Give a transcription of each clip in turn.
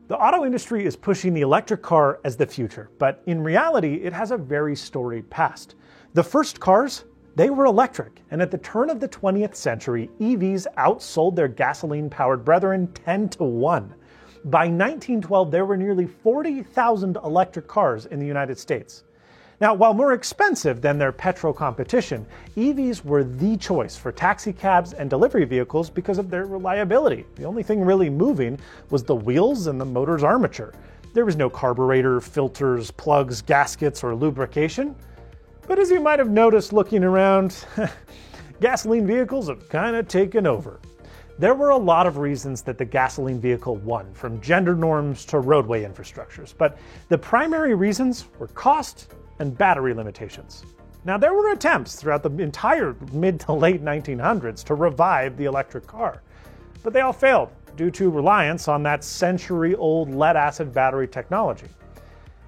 The auto industry is pushing the electric car as the future, but in reality, it has a very storied past. The first cars, they were electric, and at the turn of the 20th century, EVs outsold their gasoline-powered brethren 10-1. By 1912, there were nearly 40,000 electric cars in the United States. Now, while more expensive than their petrol competition, EVs were the choice for taxi cabs and delivery vehicles because of their reliability. The only thing really moving was the wheels and the motor's armature. There was no carburetor, filters, plugs, gaskets, or lubrication. But as you might have noticed looking around, gasoline vehicles have kind of taken over. There were a lot of reasons that the gasoline vehicle won, from gender norms to roadway infrastructures, but the primary reasons were cost and battery limitations. Now, there were attempts throughout the entire mid to late 1900s to revive the electric car, but they all failed due to reliance on that century-old lead-acid battery technology.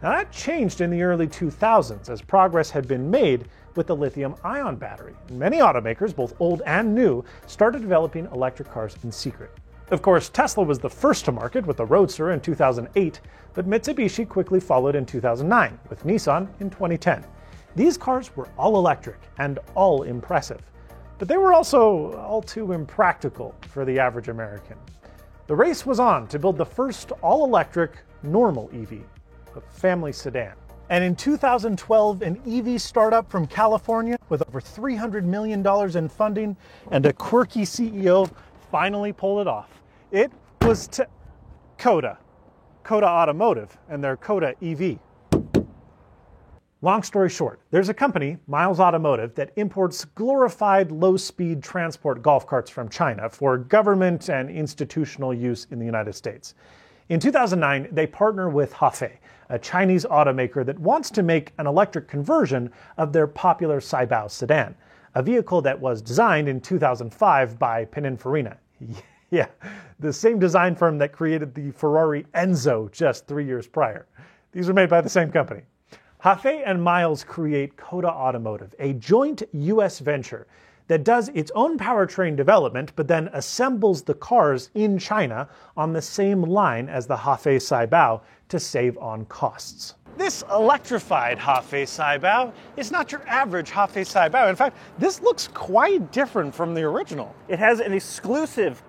Now, that changed in the early 2000s as progress had been made with the lithium-ion battery. And many automakers, both old and new, started developing electric cars in secret. Of course, Tesla was the first to market with the Roadster in 2008, but Mitsubishi quickly followed in 2009, with Nissan in 2010. These cars were all electric and all impressive, but they were also all too impractical for the average American. The race was on to build the first all-electric normal EV, a family sedan. And in 2012, an EV startup from California with over $300 million in funding and a quirky CEO finally pulled it off. It was Coda Automotive and their Coda EV. Long story short, there's a company, Miles Automotive, that imports glorified low-speed transport golf carts from China for government and institutional use in the United States. In 2009, they partner with Hafei, a Chinese automaker that wants to make an electric conversion of their popular Saibao sedan, a vehicle that was designed in 2005 by Pininfarina. Yeah, the same design firm that created the Ferrari Enzo just 3 years prior. These were made by the same company. Hafei and Miles create Coda Automotive, a joint U.S. venture that does its own powertrain development but then assembles the cars in China on the same line as the Hafei Saibao to save on costs. This electrified Hafei Saibao is not your average Hafei Saibao. In fact, this looks quite different from the original. It has an exclusive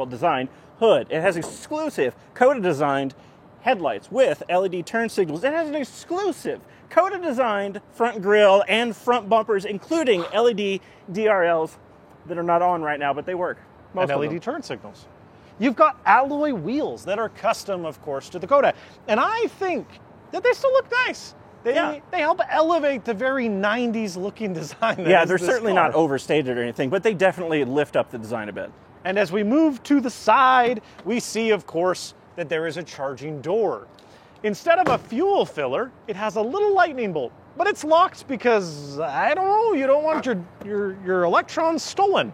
designed hood. It has exclusive Coda-designed headlights with LED turn signals. It has an exclusive Coda-designed front grille and front bumpers, including LED DRLs that are not on right now, but they work. And LED turn signals. You've got alloy wheels that are custom, of course, to the Coda. And I think that they still look nice. They help elevate the very 90s looking design. Yeah, they're certainly not overstated or anything, but they definitely lift up the design a bit. And as we move to the side, we see, of course, that there is a charging door. Instead of a fuel filler, it has a little lightning bolt, but it's locked because, I don't know, you don't want your electrons stolen.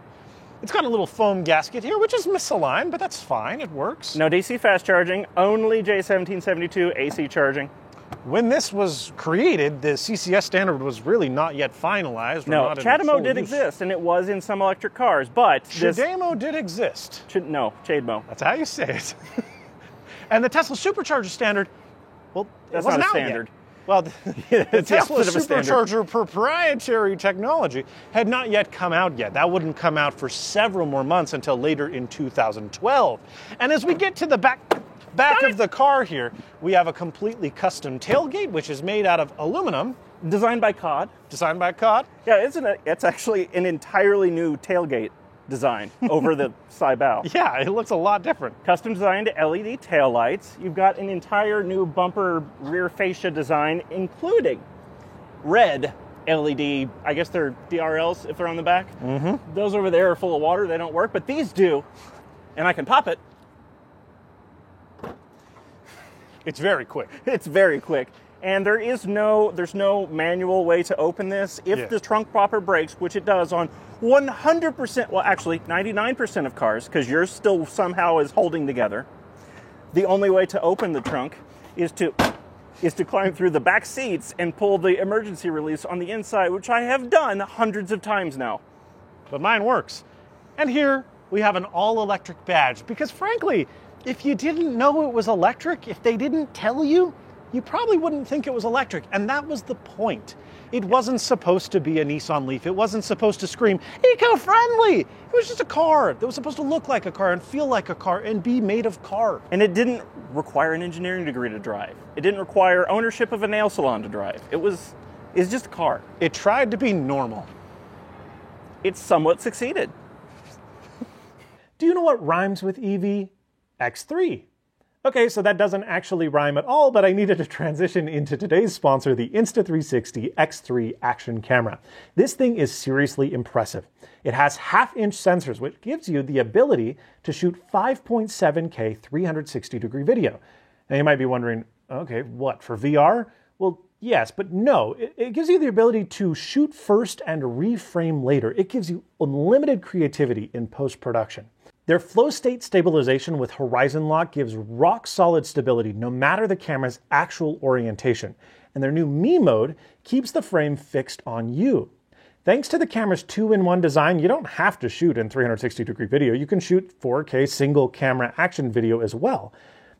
It's got a little foam gasket here, which is misaligned, but that's fine, it works. No DC fast charging, only J1772 AC charging. When this was created, the CCS standard was really not yet finalized. No, CHAdeMO did exist, and it was in some electric cars, but CHAdeMO did exist. No, CHAdeMO. That's how you say it. And the Tesla Supercharger standard, well, that's it wasn't not a out standard. Yet. Well, the Tesla Supercharger proprietary technology had not yet come out yet. That wouldn't come out for several more months until later in 2012. And as we get to the back of the car here, we have a completely custom tailgate, which is made out of aluminum. Designed by COD. Designed by COD. Yeah, it's actually an entirely new tailgate design over the Saibao. Yeah, it looks a lot different. Custom designed LED taillights. You've got an entire new bumper rear fascia design, including red LED, I guess they're DRLs if they're on the back. Mm-hmm. Those over there are full of water, they don't work, but these do. And I can pop it. It's very quick. It's very quick. And there's no manual way to open this. If the trunk popper breaks, which it does on 100%, well actually 99% of cars, because yours still somehow is holding together, the only way to open the trunk is to climb through the back seats and pull the emergency release on the inside, which I have done hundreds of times now. But mine works. And here we have an all-electric badge, because frankly, If you didn't know it was electric, if they didn't tell you, you probably wouldn't think it was electric. And that was the point. It wasn't supposed to be a Nissan Leaf. It wasn't supposed to scream, eco-friendly. It was just a car that was supposed to look like a car and feel like a car and be made of car. And it didn't require an engineering degree to drive. It didn't require ownership of a nail salon to drive. It's just a car. It tried to be normal. It somewhat succeeded. Do you know what rhymes with EV? X3. Okay, so that doesn't actually rhyme at all, but I needed to transition into today's sponsor, the Insta360 X3 Action Camera. This thing is seriously impressive. It has half-inch sensors, which gives you the ability to shoot 5.7K 360-degree video. Now you might be wondering, okay, what, for VR? Well, yes, but no. It gives you the ability to shoot first and reframe later. It gives you unlimited creativity in post-production. Their flow state stabilization with horizon lock gives rock solid stability no matter the camera's actual orientation. And their new Me mode keeps the frame fixed on you. Thanks to the camera's 2-in-1 design, you don't have to shoot in 360-degree video. You can shoot 4K single camera action video as well.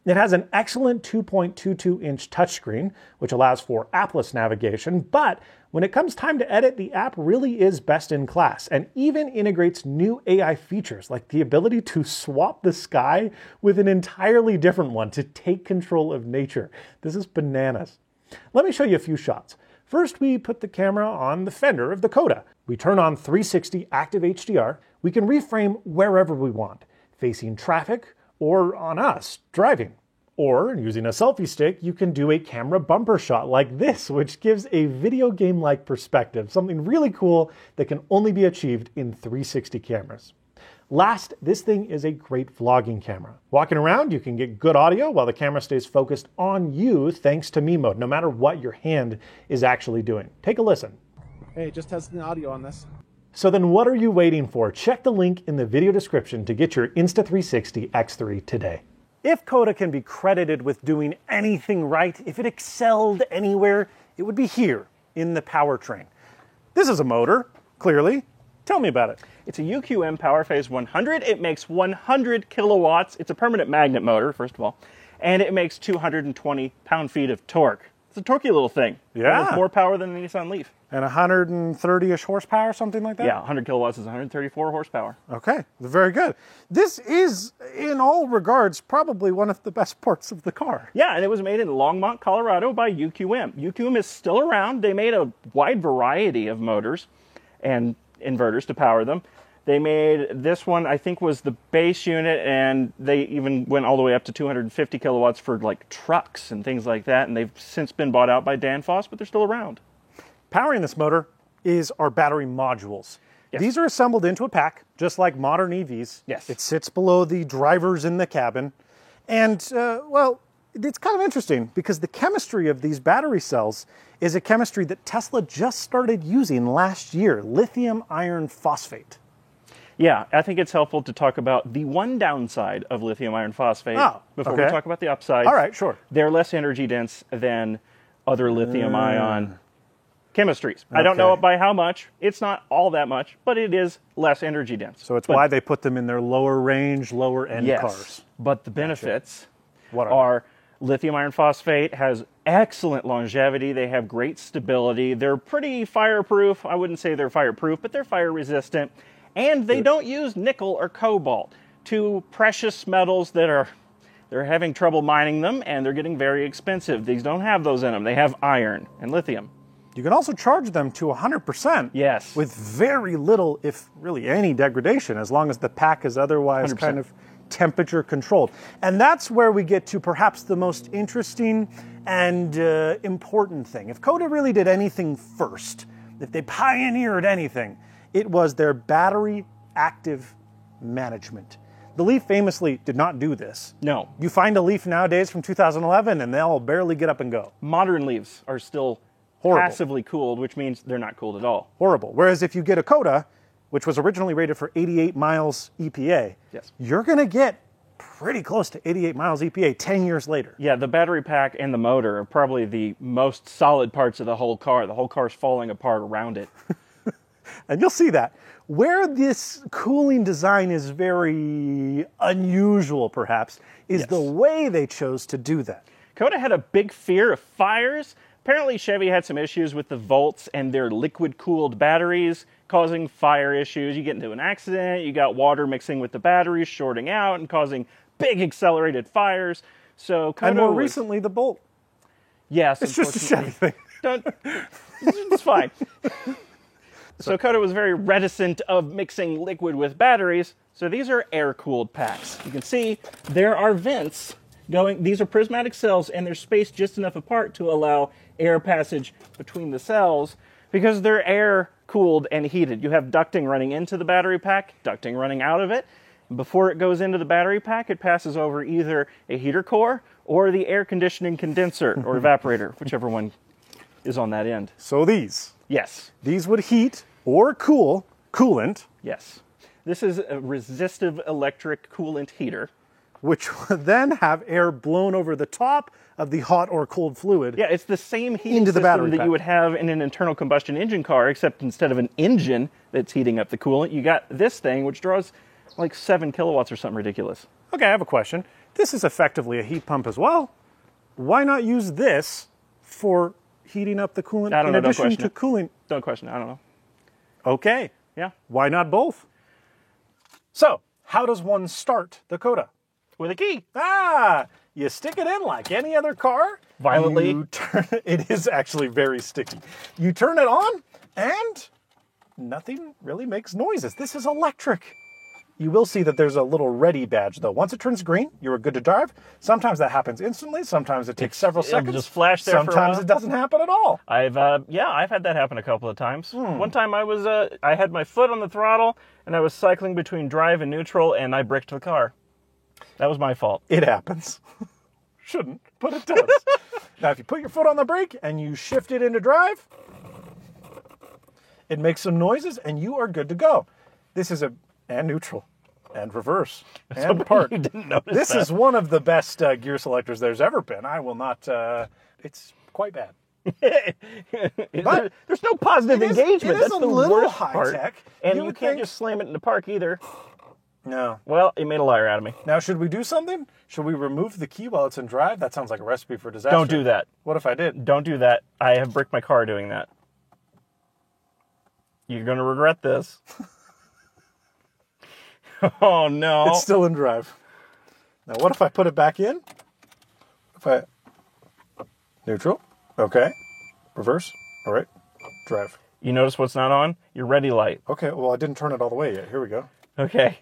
It has an excellent 2.22-inch touchscreen, which allows for appless navigation, but when it comes time to edit, the app really is best in class and even integrates new AI features like the ability to swap the sky with an entirely different one to take control of nature. This is bananas. Let me show you a few shots. First, we put the camera on the fender of the Coda. We turn on 360 active HDR. We can reframe wherever we want, facing traffic, or on us, driving. Or, using a selfie stick, you can do a camera bumper shot like this, which gives a video game-like perspective, something really cool that can only be achieved in 360 cameras. Last, this thing is a great vlogging camera. Walking around, you can get good audio while the camera stays focused on you thanks to Me mode, no matter what your hand is actually doing. Take a listen. Hey, just testing the audio on this. So then what are you waiting for? Check the link in the video description to get your Insta360 X3 today. If Coda can be credited with doing anything right, if it excelled anywhere, it would be here in the powertrain. This is a motor, clearly. Tell me about it. It's a UQM PowerPhase 100. It makes 100 kilowatts. It's a permanent magnet motor, first of all, and it makes 220 pound-feet of torque. It's a torquey little thing. Yeah. With more power than the Nissan Leaf. And 130-ish horsepower, something like that? Yeah, 100 kilowatts is 134 horsepower. Okay, very good. This is, in all regards, probably one of the best parts of the car. Yeah, and it was made in Longmont, Colorado by UQM. UQM is still around. They made a wide variety of motors and inverters to power them. They made this one, I think, was the base unit, and they even went all the way up to 250 kilowatts for like trucks and things like that, and they've since been bought out by Danfoss, but they're still around. Powering this motor is our battery modules. Yes. These are assembled into a pack, just like modern EVs. Yes. It sits below the drivers in the cabin. And, well, it's kind of interesting because the chemistry of these battery cells is a chemistry that Tesla just started using last year, lithium iron phosphate. Yeah, I think it's helpful to talk about the one downside of lithium iron phosphate before we talk about the upside. All right, sure. They're less energy dense than other lithium ion chemistries. I don't know by how much. It's not all that much, but it is less energy dense. So it's why they put them in their lower range, lower end cars. But the benefits What are lithium iron phosphate has excellent longevity. They have great stability. They're pretty fireproof. I wouldn't say they're fireproof, but they're fire resistant. And they don't use nickel or cobalt, two precious metals that they're having trouble mining them, and they're getting very expensive. These don't have those in them. They have iron and lithium. You can also charge them to 100%. Yes. With very little, if really any, degradation, as long as the pack is otherwise 100%. kind of temperature controlled. And that's where we get to perhaps the most interesting and important thing. If Coda really did anything first, if they pioneered anything, it was their battery active management. The Leaf famously did not do this. No. You find a Leaf nowadays from 2011 and they'll barely get up and go. Modern Leafs are still passively cooled, which means they're not cooled at all. Horrible. Whereas if you get a Coda, which was originally rated for 88 miles EPA, Yes. you're going to get pretty close to 88 miles EPA 10 years later. Yeah, the battery pack and the motor are probably the most solid parts of the whole car. The whole car's falling apart around it. And you'll see that Where this cooling design is very unusual, perhaps, is the way they chose to do that. COTA had a big fear of fires. Apparently Chevy had some issues with the Volts and their liquid-cooled batteries causing fire issues. You get into an accident, you got water mixing with the batteries, shorting out and causing big accelerated fires. So COTA and more recently, the Bolt. Yes. It's just a Chevy thing. It's fine. So COTA was very reticent of mixing liquid with batteries. So these are air-cooled packs. You can see there are vents going. These are prismatic cells, and they're spaced just enough apart to allow air passage between the cells because they're air-cooled and heated. You have ducting running into the battery pack, ducting running out of it. And before it goes into the battery pack, it passes over either a heater core or the air conditioning condenser or evaporator, whichever one is on that end. So these. Yes. These would heat or cool coolant. Yes. This is a resistive electric coolant heater. Which would then have air blown over the top of the hot or cold fluid. Yeah, it's the same heating into the system battery that pack. you would have in an internal combustion engine car, except instead of an engine that's heating up the coolant, you got this thing which draws like 7 kilowatts or something ridiculous. Okay, I have a question. This is effectively a heat pump as well. Why not use this for heating up the coolant I don't know, in don't addition question to it. cooling? Don't question it, I don't know. Okay. Yeah. Why not both? So, how does one start the COTA? With a key. You stick it in like any other car. Violently. You turn it is actually very sticky. You turn it on and nothing really makes noises. This is electric. You will see that there's a little ready badge though. Once it turns green, you're good to drive. Sometimes that happens instantly. Sometimes it takes several seconds. It'll just flash there for a Sometimes while. it doesn't happen at all. I've had that happen a couple of times. One time I had my foot on the throttle and I was cycling between drive and neutral and I bricked the car. That was my fault. It happens. Shouldn't, but it does. Now, if you put your foot on the brake and you shift it into drive, it makes some noises and you are good to go. This is and neutral, and reverse, and park. You didn't notice This that. is one of the best gear selectors there's ever been. I will not, it's quite bad. But there's no positive it is- engagement. it is That's a the little worst part. high-tech. And You you would can't think- just slam it in the park either. No. Well, you made a liar out of me. Now, should we do something? Should we remove the key while it's in drive? That sounds like a recipe for disaster. Don't do that. What if I did? Don't do that. I have bricked my car doing that. You're going to regret this. Oh, no. It's still in drive. Now, what if I put it back in? Neutral. Okay. Reverse. All right. Drive. You notice what's not on? Your ready light. Okay, well, I didn't turn it all the way yet. Here we go. Okay.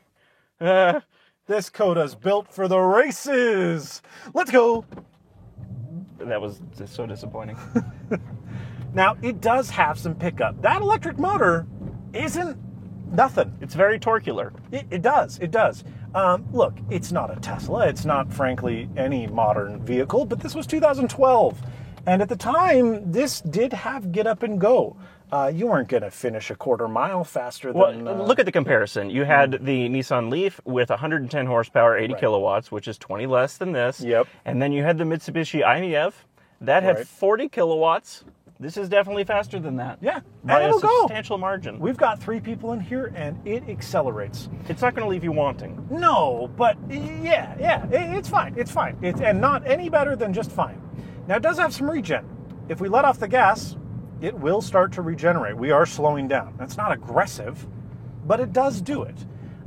This COTA's built for the races. Let's go. That was just so disappointing. Now, it does have some pickup. That electric motor isn't nothing. It's very torcular. It does. It does. Look, it's not a Tesla. It's not, frankly, any modern vehicle, but this was 2012. And at the time, this did have get up and go. You weren't going to finish a quarter mile faster than... Well, look at the comparison. You had the Nissan Leaf with 110 horsepower, 80 Right. kilowatts, which is 20 less than this. Yep. And then you had the Mitsubishi i-MiEV. That had Right. 40 kilowatts. This is definitely faster than that. Yeah, By and a it'll go. substantial margin. We've got 3 people in here, and it accelerates. It's not going to leave you wanting. No, but yeah, it's fine. It's fine. And not any better than just fine. Now, it does have some regen. If we let off the gas, it will start to regenerate. We are slowing down. That's not aggressive, but it does do it.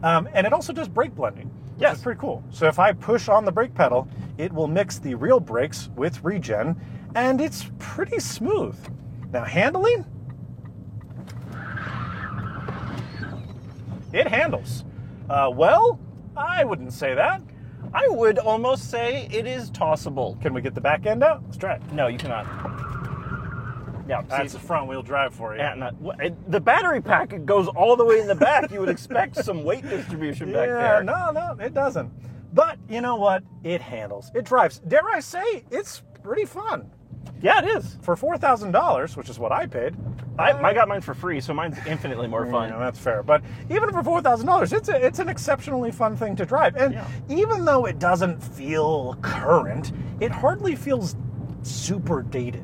And it also does brake blending. Yes. Which is pretty cool. So if I push on the brake pedal, it will mix the real brakes with regen, and it's pretty smooth. Now, handling? It handles. Well, I wouldn't say that. I would almost say it is tossable. Can we get the back end out? Let's try it. No, you cannot. Yeah, That's the front wheel drive for you. the battery pack goes all the way in the back. You would expect some weight distribution back there. No, it doesn't. But you know what? It handles. It drives. Dare I say, it's pretty fun. Yeah, it is. For $4,000, which is what I paid. I got mine for free, so mine's infinitely more fun. Yeah, that's fair. But even for $4,000, it's an exceptionally fun thing to drive. And Yeah. even though it doesn't feel current, it hardly feels super dated.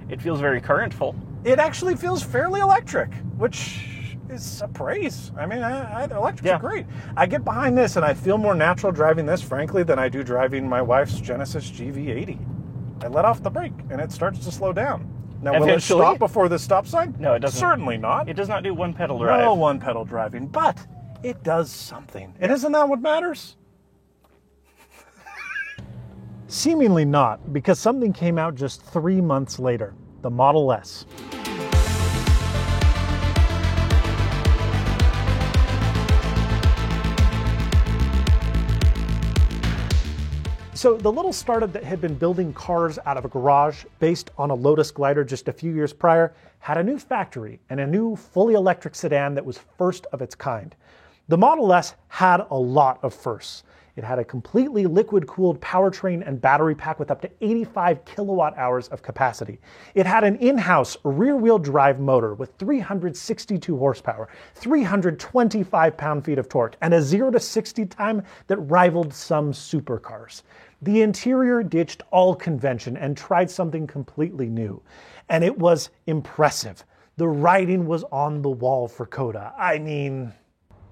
It feels very currentful. It actually feels fairly electric, which is a praise. I mean, electrics are great. I get behind this, and I feel more natural driving this, frankly, than I do driving my wife's Genesis GV80. I let off the brake, and it starts to slow down. Now, will it stop before the stop sign? No, it doesn't. Certainly not. It does not do one-pedal drive. No one-pedal driving, but it does something. And isn't that what matters? Seemingly not, because something came out just 3 months later, the Model S. So the little startup that had been building cars out of a garage based on a Lotus glider just a few years prior had a new factory and a new fully electric sedan that was first of its kind. The Model S had a lot of firsts. It had a completely liquid-cooled powertrain and battery pack with up to 85 kilowatt hours of capacity. It had an in-house rear-wheel drive motor with 362 horsepower, 325 pound-feet of torque, and a 0 to 60 time that rivaled some supercars. The interior ditched all convention and tried something completely new. And it was impressive. The writing was on the wall for COTA. I mean,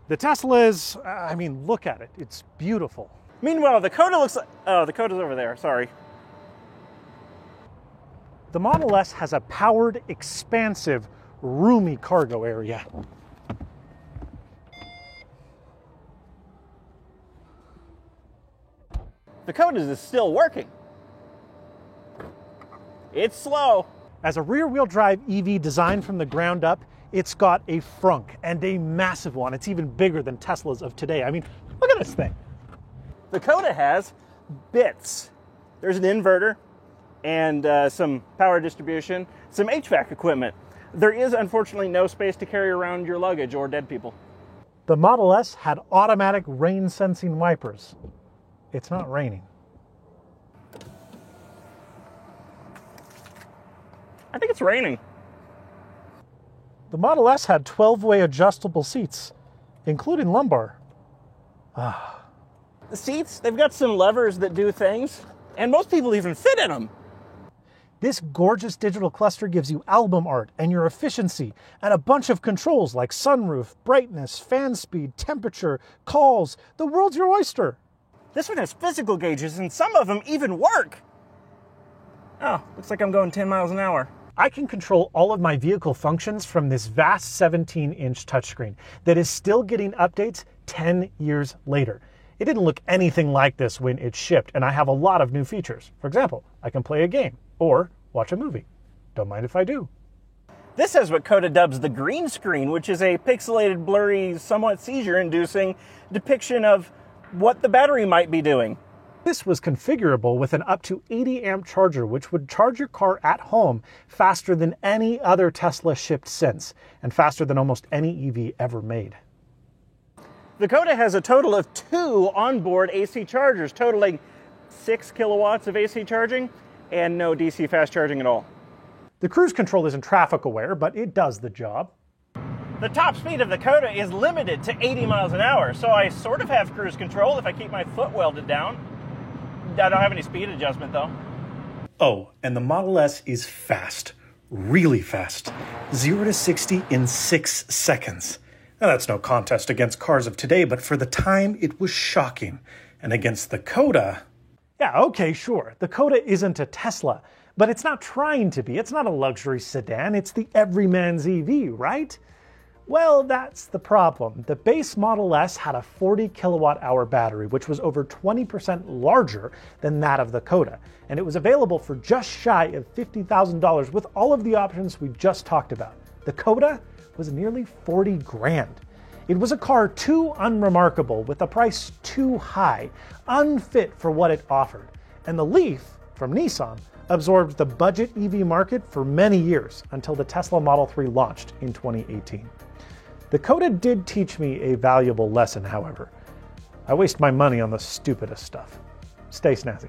the Tesla is, look at it. It's beautiful. Meanwhile, the COTA looks like, oh, the COTA's over there, sorry. The Model S has a powered, expansive, roomy cargo area. The COTA is still working. It's slow. As a rear-wheel drive EV designed from the ground up, it's got a frunk, and a massive one. It's even bigger than Teslas of today. I mean, look at this thing. The COTA has bits. There's an inverter and some power distribution, some HVAC equipment. There is, unfortunately, no space to carry around your luggage or dead people. The Model S had automatic rain-sensing wipers. It's not raining. I think it's raining. The Model S had 12-way adjustable seats, including lumbar. The seats, they've got some levers that do things, and most people even fit in them. This gorgeous digital cluster gives you album art and your efficiency, and a bunch of controls like sunroof, brightness, fan speed, temperature, calls. The world's your oyster. This one has physical gauges, and some of them even work. Oh, looks like I'm going 10 miles an hour. I can control all of my vehicle functions from this vast 17-inch touchscreen that is still getting updates 10 years later. It didn't look anything like this when it shipped, and I have a lot of new features. For example, I can play a game or watch a movie. Don't mind if I do. This has what COTA dubs the green screen, which is a pixelated, blurry, somewhat seizure-inducing depiction of what the battery might be doing. This was configurable with an up to 80 amp charger, which would charge your car at home faster than any other Tesla shipped since, and faster than almost any EV ever made. The COTA has a total of 2 onboard AC chargers, totaling 6 kilowatts of AC charging and no DC fast charging at all. The cruise control isn't traffic aware, but it does the job. The top speed of the COTA is limited to 80 miles an hour, so I sort of have cruise control if I keep my foot welded down. I don't have any speed adjustment though. Oh, and the Model S is fast. Really fast. 0 to 60 in 6 seconds. Now that's no contest against cars of today, but for the time it was shocking. And against the COTA... Yeah, okay, sure. The COTA isn't a Tesla, but it's not trying to be. It's not a luxury sedan. It's the everyman's EV, right? Well, that's the problem. The base Model S had a 40 kilowatt hour battery, which was over 20% larger than that of the COTA, and it was available for just shy of $50,000 with all of the options we just talked about. The COTA was nearly 40 grand. It was a car too unremarkable with a price too high, unfit for what it offered. And the Leaf from Nissan absorbed the budget EV market for many years until the Tesla Model 3 launched in 2018. The COTA did teach me a valuable lesson, however. I waste my money on the stupidest stuff. Stay snazzy.